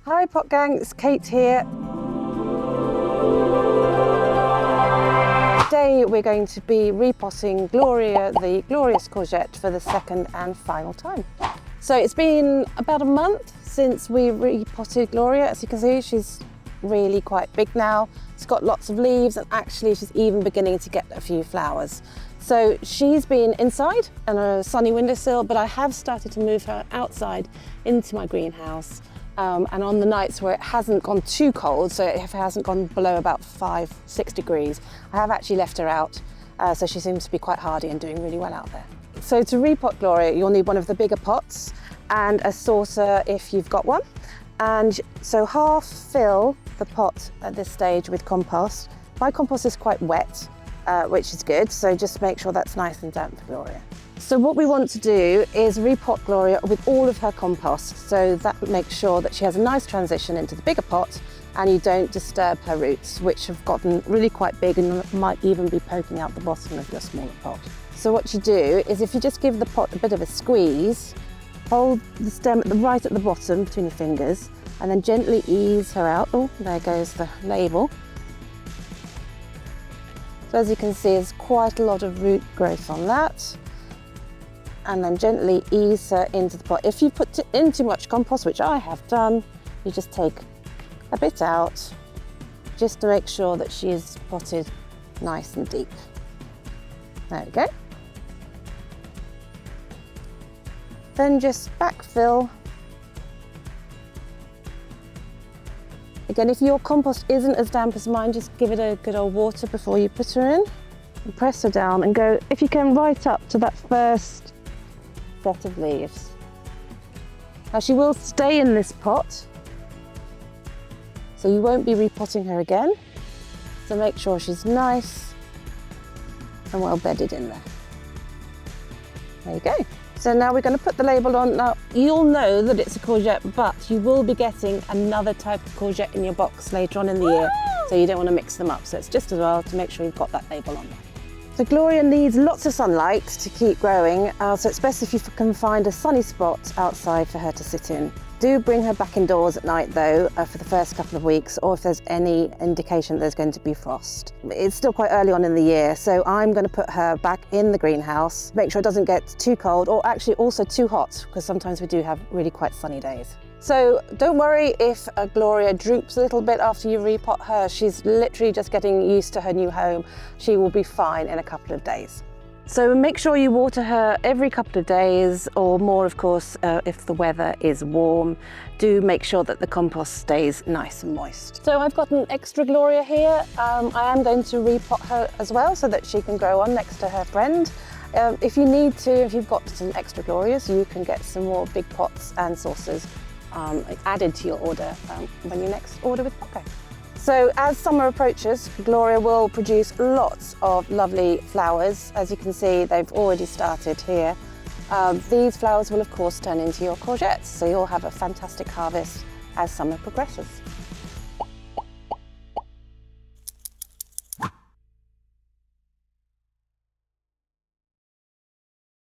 Hi Pot Gang, it's Kate here. Today we're going to be repotting Gloria, the glorious courgette, for the second and final time. So it's been about a month since we repotted Gloria. As you can see, she's really quite big now. It's got lots of leaves and actually she's even beginning to get a few flowers. So she's been inside on a sunny windowsill, but I have started to move her outside into my greenhouse. And on the nights where it hasn't gone too cold, so if it hasn't gone below about 5-6 degrees, I have actually left her out. So she seems to be quite hardy and doing really well out there. So to repot Gloria, you'll need one of the bigger pots and a saucer if you've got one. And so half fill the pot at this stage with compost. My compost is quite wet, which is good, so just make sure that's nice and damp for Gloria. So what we want to do is repot Gloria with all of her compost, so that makes sure that she has a nice transition into the bigger pot and you don't disturb her roots, which have gotten really quite big and might even be poking out the bottom of your smaller pot. So what you do is, if you just give the pot a bit of a squeeze, hold the stem right at the bottom between your fingers and then gently ease her out. Oh, there goes the label. So as you can see, there's quite a lot of root growth on that. And then gently ease her into the pot. If you put in too much compost, which I have done, you just take a bit out just to make sure that she is potted nice and deep. There we go. Then just backfill. Again, if your compost isn't as damp as mine, just give it a good old water before you put her in. And press her down and go, if you can, right up to that first set of leaves. Now she will stay in this pot, so you won't be repotting her again. So make sure she's nice and well bedded in there. There you go. So now we're going to put the label on. Now you'll know that it's a courgette, but you will be getting another type of courgette in your box later on in the year, so you don't want to mix them up. So it's just as well to make sure you've got that label on there. So Gloria needs lots of sunlight to keep growing, so it's best if you can find a sunny spot outside for her to sit in. Do bring her back indoors at night though, for the first couple of weeks, or if there's any indication there's going to be frost. It's still quite early on in the year, so I'm going to put her back in the greenhouse, make sure it doesn't get too cold or actually also too hot, because sometimes we do have really quite sunny days. So don't worry if Gloria droops a little bit after you repot her. She's literally just getting used to her new home. She will be fine in a couple of days. So make sure you water her every couple of days, or more of course if the weather is warm. Do make sure that the compost stays nice and moist. So I've got an extra Gloria here. I am going to repot her as well so that she can grow on next to her friend. If you need to, if you've got some extra Glorias, you can get some more big pots and saucers added to your order when you next order with Patio. So as summer approaches, Gloria will produce lots of lovely flowers. As you can see, they've already started here. These flowers will of course turn into your courgettes, so you'll have a fantastic harvest as summer progresses.